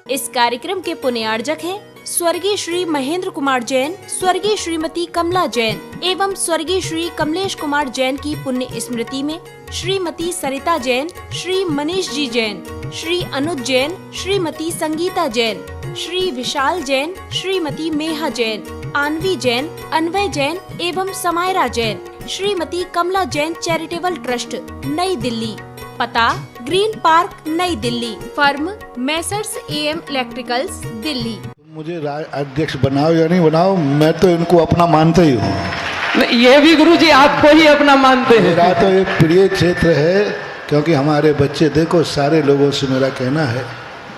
इस कार्यक्रम के पुण्यार्जक हैं स्वर्गीय श्री महेंद्र कुमार जैन, स्वर्गीय श्रीमती कमला जैन एवं स्वर्गीय श्री कमलेश कुमार जैन की पुण्य स्मृति में श्रीमती सरिता जैन, श्री मनीष जी जैन, श्री अनुज जैन, श्रीमती संगीता जैन, श्री विशाल जैन, श्रीमती मेहा जैन, आनवी जैन, अन्वय जैन एवं समायरा जैन, श्रीमती कमला जैन चैरिटेबल ट्रस्ट, नई दिल्ली। पता ग्रीन पार्क, नई Delhi. Firm Messrs AM electricals, Delhi. मुझे अध्यक्ष बनाओ या नहीं बनाओ, मैं तो इनको अपना मानता ही हूँ। ये भी गुरुजी आपको ही अपना मानते हैं। मेरा तो एक प्रिय क्षेत्र है, क्योंकि हमारे बच्चे, देखो सारे लोगों से मेरा कहना है,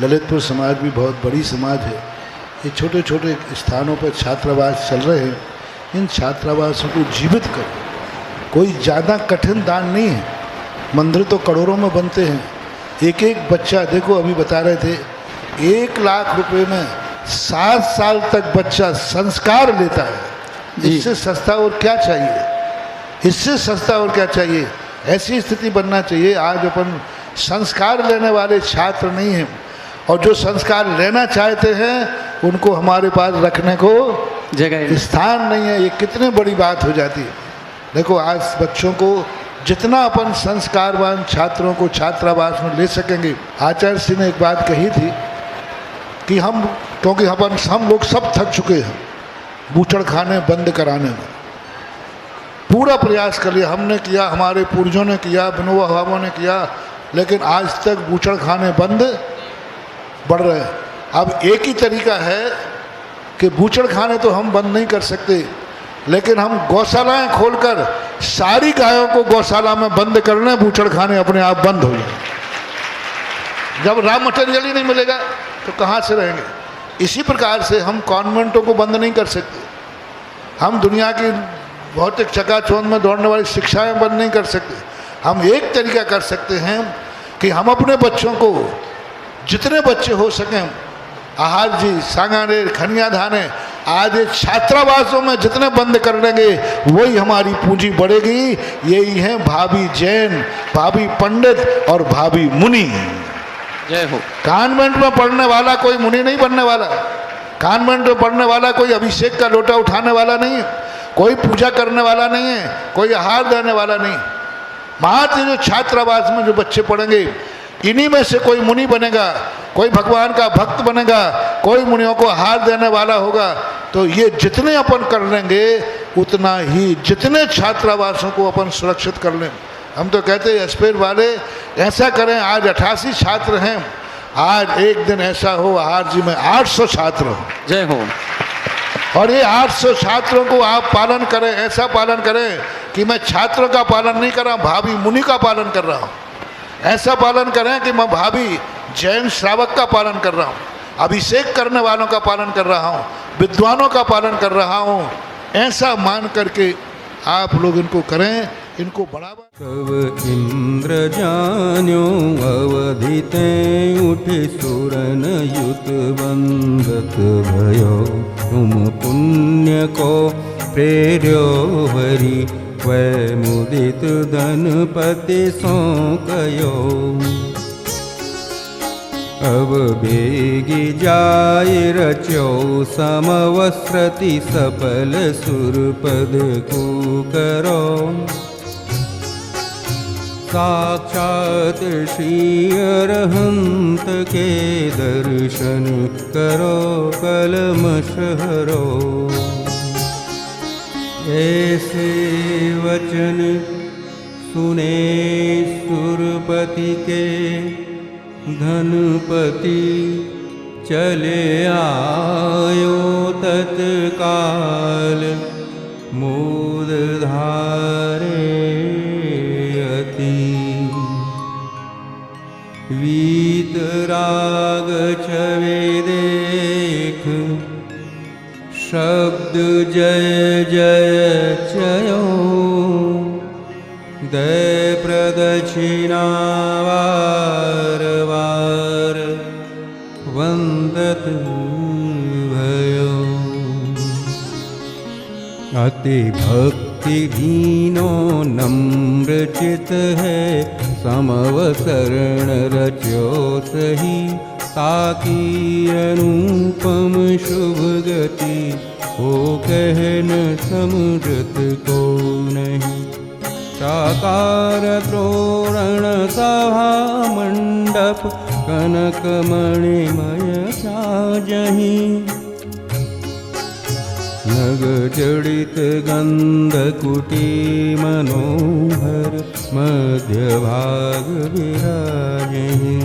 ललितपुर समाज भी बहुत बड़ी समाज है। ये छोटे छोटे स्थानों पर छात्रावास चल रहे हैं, इन छात्रावासों को जीवित करो। कोई ज़्यादा कठिन दान नहीं है, मंदिर तो करोड़ों में बनते हैं। एक एक बच्चा, देखो अभी बता रहे थे, 1 लाख रुपए में 7 साल तक बच्चा संस्कार लेता है। इससे सस्ता और क्या चाहिए, इससे सस्ता और क्या चाहिए। ऐसी स्थिति बनना चाहिए। आज अपन संस्कार लेने वाले छात्र नहीं हैं, और जो संस्कार लेना चाहते हैं उनको हमारे पास रखने को जगह स्थान नहीं है। ये कितनी बड़ी बात हो जाती है। देखो आज बच्चों को जितना अपन संस्कारवान छात्रों को छात्रावास में ले सकेंगे। आचार्य श्री ने एक बात कही थी कि क्योंकि हम लोग सब थक चुके हैं बूचड़ खाने बंद कराने में। पूरा प्रयास कर लिया, हमने किया, हमारे पूर्वजों ने किया, विनोबा भावों ने किया, लेकिन आज तक बूचड़ खाने बंद बढ़ रहे हैं। अब एक ही तरीका है कि बूचड़ खाने तो हम बंद नहीं कर सकते, लेकिन हम गौशालाएं खोलकर सारी गायों को गौशाला में बंद करना, बूचड़ खाने अपने आप बंद हो जाए। जब रॉ मटेरियल ही नहीं मिलेगा तो कहाँ से रहेंगे। इसी प्रकार से हम कॉन्वेंटों को बंद नहीं कर सकते, हम दुनिया की भौतिक चकाचौंध में दौड़ने वाली शिक्षाएं बंद नहीं कर सकते। हम एक तरीका कर सकते हैं कि हम अपने बच्चों को, जितने बच्चे हो सकें, आहार जी, सांगानेर, खनिया धाने, आज ये छात्रावासों में जितने बंद कर देंगे वही हमारी पूंजी बढ़ेगी। यही है भाभी जैन, भाभी पंडित और भाभी मुनि। जय हो। कॉन्वेंट में पढ़ने वाला कोई मुनि नहीं बनने वाला, कॉन्वेंट में पढ़ने वाला कोई अभिषेक का लोटा उठाने वाला नहीं है, कोई पूजा करने वाला नहीं है, कोई आहार देने वाला नहीं। मात्र जो छात्रावास में जो बच्चे पढ़ेंगे, इन्हीं में से कोई मुनि बनेगा, कोई भगवान का भक्त बनेगा, कोई मुनियों को आहार देने वाला होगा। तो ये जितने अपन कर लेंगे उतना ही, जितने छात्रावासों को अपन सुरक्षित कर लें। हम तो कहते हैं एस्पेर वाले ऐसा करें, आज 88 छात्र हैं, आज एक दिन ऐसा हो आहार जी में 800 छात्र हो। जय हो। और ये 800 छात्रों को आप पालन करें, ऐसा पालन करें कि मैं छात्रों का पालन नहीं कर रहा, भाभी मुनि का पालन कर रहा हूँ। ऐसा पालन करें कि मैं भाभी जैन श्रावक का पालन कर रहा हूँ, अभिषेक करने वालों का पालन कर रहा हूँ, विद्वानों का पालन कर रहा हूँ। ऐसा मान करके आप लोग इनको करें, इनको बढ़ावा। तव इंद्र जान्यो अवधिते उठे सुरन युत वंदत भयो, तुम पुण्य को प्रेर्यो हरि, वै मुदित धनपति सौंकयो। अब बेगी जाय रचो समवस्त्रति सफल सुरपद को करो, साक्षात श्री अरहंत के दर्शन करो, कलमश हरो। ऐसे वचन सुने सुरपति के, धनपति चले आयो तत्काल, मोद धारे अति। वीतराग छवे देख, शब्द जय जय चयो, दय प्रदक्षिणा वार वार, वंदत भयो। अति भक्ति दीनो नम्र चित है, समवसरण रच्यो सही ताकी अनुपम शुभ गति हो कहन समृत को नहीं। साकार तोरण सभा मंडप कनक मणिमय साजहि। नग जड़ित गंध कुटी मनोहर मध्य भाग विराजहि।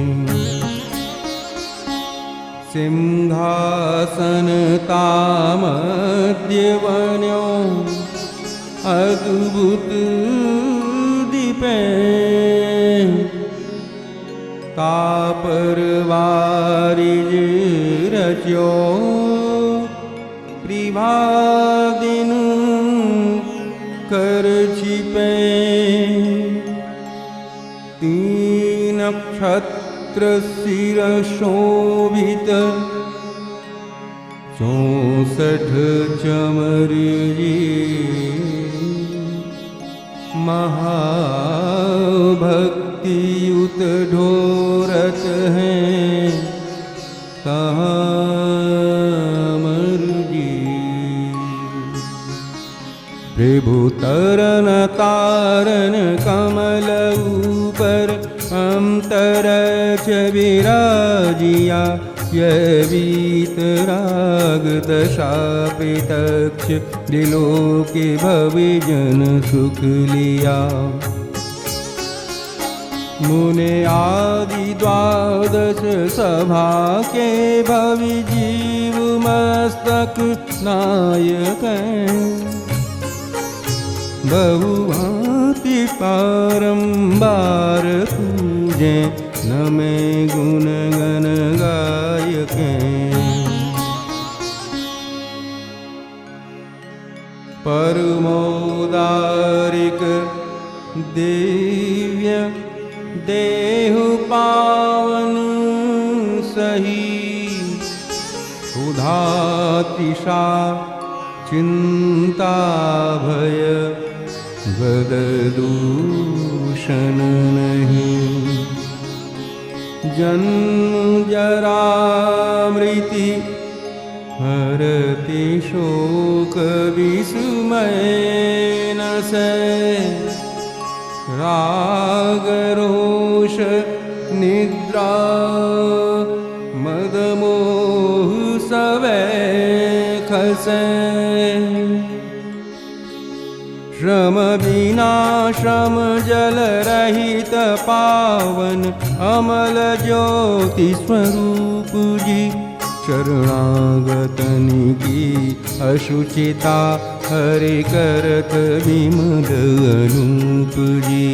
सिंहासन तामध्य बन्यो अद्भुत दीपे तापर वारिज रच्यो प्रभादिन कर छिपे। तीन नक्षत्र सिर शोभित 64 चमर महाभक्तियुत ढोरत हैं कामर जी। प्रभु तरन तारन कमल ऊपर अंतर च विराजिया। वीतराग दशा प्रत्यक्ष दिलों के भविजन सुख लिया। मुने आदि द्वादश सभा के भवि जीव मस्तक नायक बहुभांति बारंबार पूजे नमे गुण गण गायक। परमोदारिक दिव्य देहु पावन सही। सुधातिशा चिंता भय गद दूषण नहीं। जन्म जरा मृति हरति शोक विस्मय न से। राग रोष निद्रा मद मोह सवै खसे। श्रम बिना श्रम जल रहित पावन अमल ज्योति स्वरूप जी। शरणागतन की अशुचिता हरि करत विमल अनूप जी।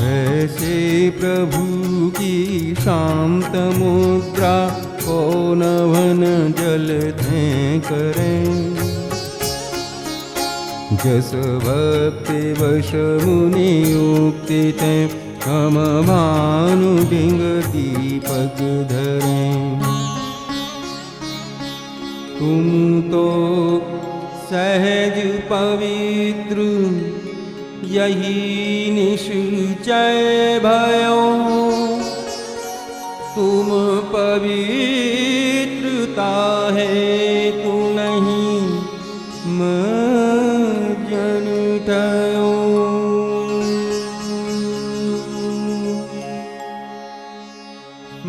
ऐसे प्रभु की शांत मुद्रा को नभन जल थे करें। जस भक्ति वश मुनि युक्ति ते हम भानु डिंग दीपक धरें। तुम तो सहज पवित्र यही निश्चय भयो। तुम पवित्रता है तू नहीं जन ठयो।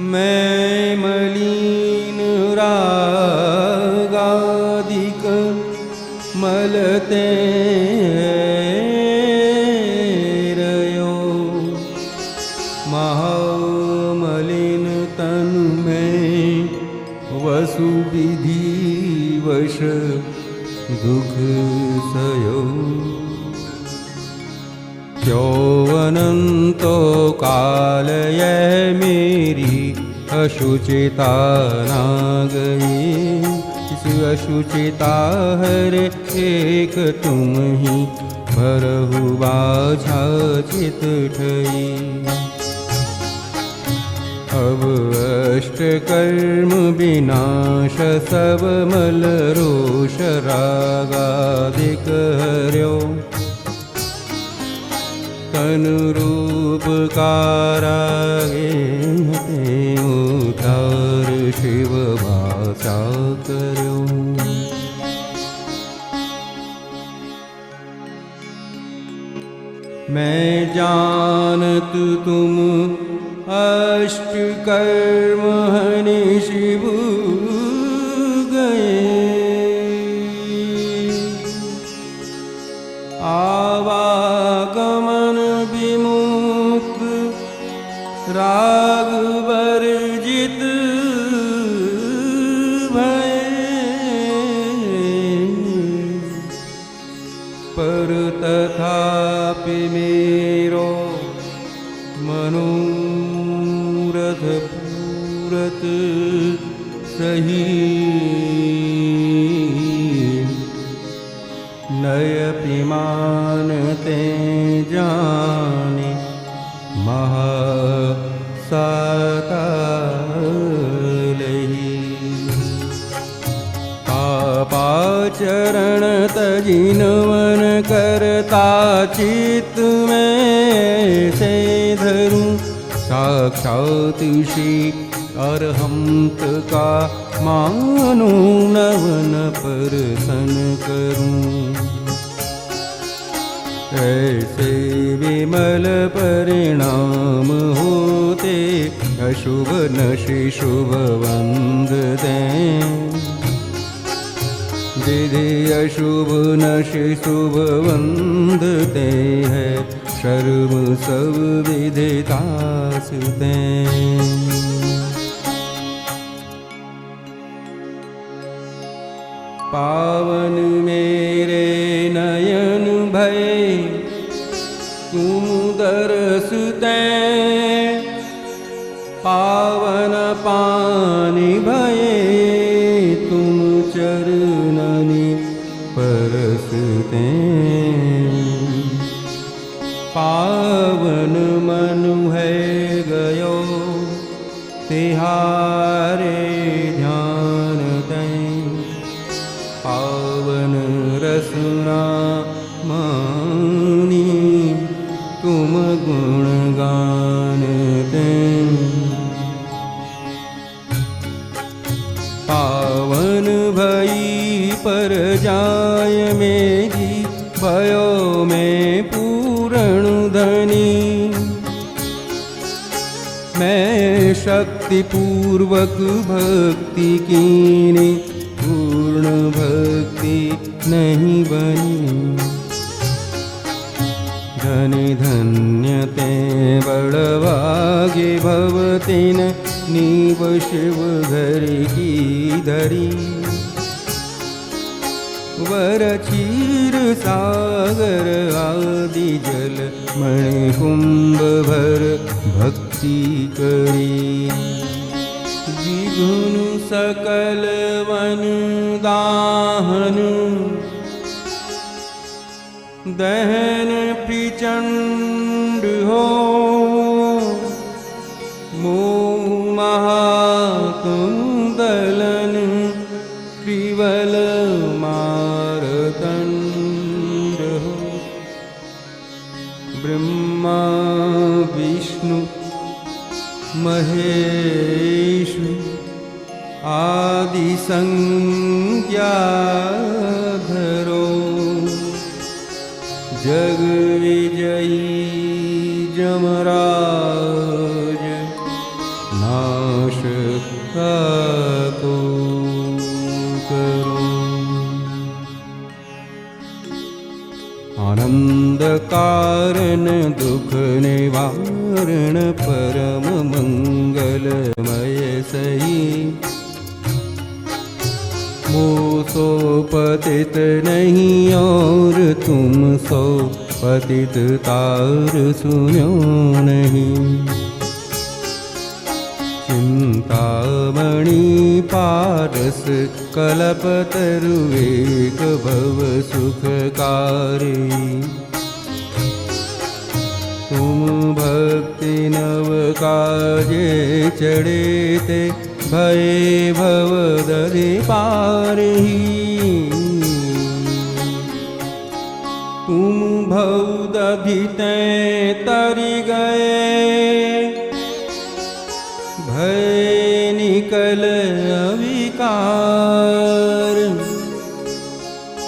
मैं मलिन रागादिक मलते रयो। महामलिन तन में वसु विधि वश दुख सयो। क्यों अनंतो काल यह मेरी अशुचिता ना गई। इस अशुचिता हरे एक तुम ही भरहु बाझा चित ठई। अब अष्ट कर्म विनाश सब मल रोष रागादिक हर्यो। अनुरूप कारागे उतार शिव भाषा करो। मैं जानत तुम अष्ट कर्म हनि शिव गए, आवागमन विमुक्त राग वर्जित पर तथापि मेरो मनोरथ पूरत सही, नयपि मानते जाने महासातालहि। पापाचरण तजिनवन करता चित्त में से धरूं, साक्षात श्री अरहंत का मानो नवन परसन करूं। ऐसे विमल परिणाम होते, अशुभ नशि शुभ वंद दें। विधि अशुभ नशि शुभ वंदते हैं, शर्म सब विदितास दें। पावन मेरे नयन भय तुम दरसते, पावन पानी भये तुम चरणनि परसते। पावन मनु है गयो तिहारे ध्यान दें, पावन रसना मानी तुम गुणगान दें। पावन भई पर जाय मेरी, भयो में पूर्ण धनी। मैं शक्ति पूर्वक भक्ति कीनी, पूर्ण भक्ति नहीं बनी। धनि धन्यते बड़वागे भवतिन, नीव शिव घर की धरी। वर क्षीर सागर आदि जल, मणि कुंभ भर भक्ति करी। विघुन सकल वन दाहन, दहन प्रचंड हो। मोह महाकुंदलन त्रिवल मारतंड हो। ब्रह्मा विष्णु महेश आदि संज्ञा धरो। जग विजयी जमराज, नाश को करो। आनंद कारण दुख निवारण, परम मंगलमय सही। सो पतित नहीं और तुम सो पतित तार सुनो नहीं। चिंतामणि पारस कल्पतरु एक भव सुखकारी। तुम भक्ति नव काजे चढ़े ते, भये भव दरि पारही। तुम भौदधिते तरि गए, भय निकल अविकार।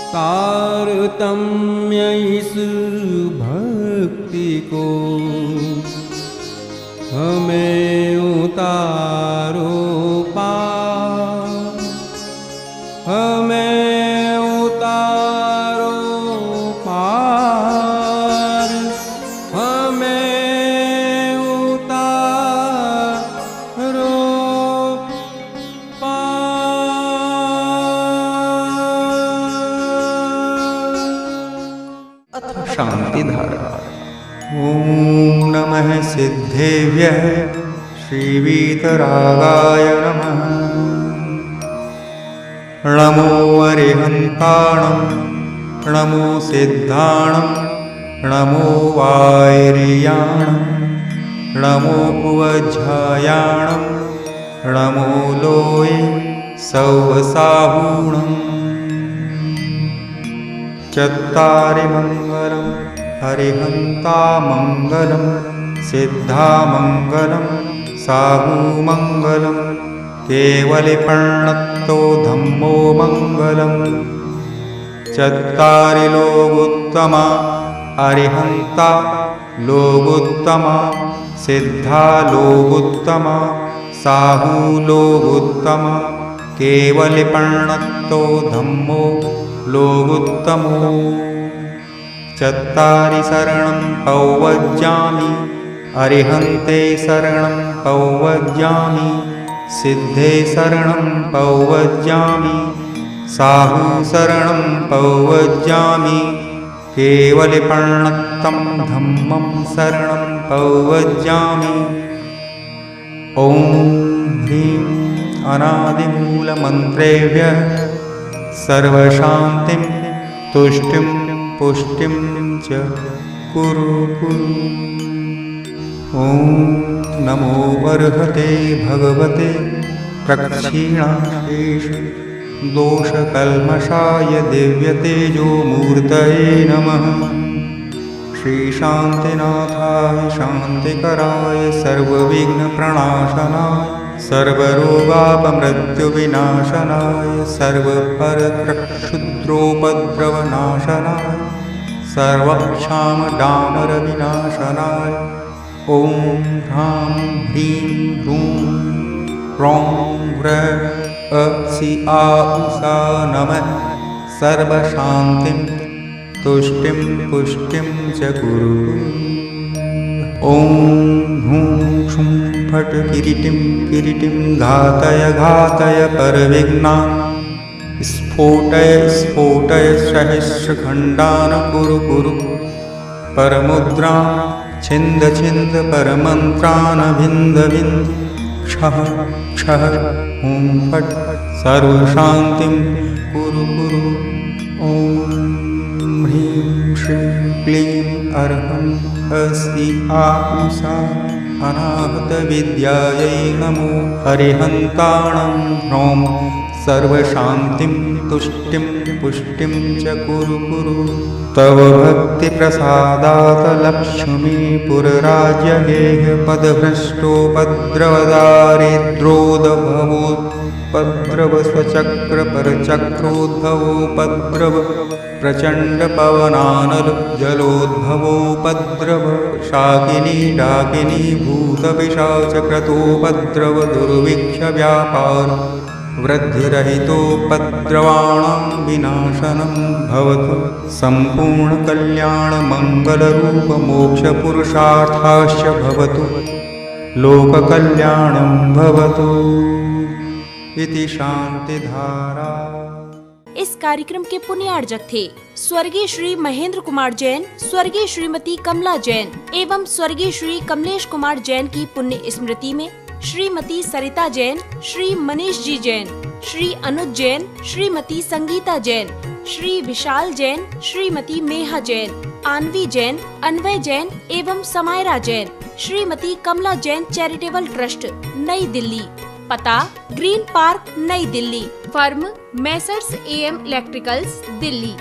तारतम्य इस भक्ति को हमें उतारो पार, हमें उतारो पार, हमें उतारो पार। शांति धारा। ओम नमः सिद्धेभ्यः श्रीवीतरागाय नमः। नमो अरिहन्ताणं, नमो सिद्धाणं, नमो वायर्याणं, नमो उवज्झायाणं, नमो लोये सौवसाहूणम्। चत्तारि मङ्गलम् हरिहन्तामङ्गलं, सिद्धामङ्गलं, साहूमङ्गलं, केवलिपर्णत्तो धम्मो मङ्गलम्। चत्तारि लोगोत्तमा अरिहन्ता लोगोत्तमा, सिद्धा लोगोत्तमा, साहू लोगोत्तमा, केवलिपर्णत्तो धम्मो लोगोत्तमो। चत्तारि शरणं पौवज्जामि, अरिहन्ते शरणं पौवज्जामि, सिद्धे शरणं पौवज्जामि, साहू शरणं पौवज्जामि, केवलिपर्णत्तं धम्मं शरणं पौवज्जामि। ॐ ह्रीं अनादिमूलमन्त्रेभ्यः सर्वशान्तिं तुष्टिं पुष्टिं च कुरु कुरु। ॐ नमो अर्हते भगवते प्रक्षीणाशेष दोषकल्मषाय दिव्यतेजोमूर्तये नमः। श्रीशान्तिनाथाय शान्तिकराय सर्वविघ्नप्रणाशनाय सर्वरोगापमृत्युविनाशनाय सर्वपरकृक्षुद्रोपद्रवनाशनाय सर्वक्षामडामरविनाशनाय ॐ ह्रां ह्रीं ह्रूं ह्रौं ह्रः सि आ उषा नमः। सर्वशान्तिं तुष्टिं पुष्टिं च कुरु। ॐ हुं शुं फट् किरीटिं किरीटिं घातय घातय परविघ्नान्। स्फोटय स्फोटय सहस्रखण्डान् कुरु कुरु। परमुद्रां छिन्द छिन्द परमन्त्रान् भिन्द भिन्द। क्षः क्षः हुं फट् सर्वशान्तिं कुरु कुरु। ॐ ह्रीं श्रीं क्लीं अर्हं अस्ति आ उषा अनाहतविद्यायै नमो। हरिहन्ताणं ह्रौं सर्वशान्तिं तुष्टिं पुष्टिं च कुरु कुरु। तव भक्तिप्रसादात् लक्ष्मीपुरराज्यगेह पदभ्रष्टोपद्रवदारिद्रोद्भवोत्पद्रव स्वचक्रपरचक्रोद्भवोपद्रव प्रचण्डपवनानलजलोद्भवोपद्रव शाकिनी डाकिनी भूतपिशाचक्रतोपद्रव दुर्भिक्ष व्यापार वृद्धिरहितोपद्रवाणां विनाशनं भवतु। सम्पूर्णकल्याणमङ्गलरूपमोक्षपुरुषार्थाश्च भवतु। लोककल्याणं भवतु इति शान्तिधारा। इस कार्यक्रम के पुण्यार्जक थे स्वर्गीय श्री महेंद्र कुमार जैन, स्वर्गीय श्रीमती कमला जैन एवं स्वर्गीय श्री कमलेश कुमार जैन की पुण्य स्मृति में श्रीमती सरिता जैन, श्री मनीष जी जैन, श्री अनुज जैन, श्रीमती संगीता जैन, श्री विशाल जैन, श्रीमती मेहा जैन, आनवी जैन, अन्वय जैन एवं समायरा जैन, श्रीमती कमला जैन चैरिटेबल ट्रस्ट, नई दिल्ली। पता ग्रीन पार्क, नई Delhi. Firm Messrs AM electricals, Delhi.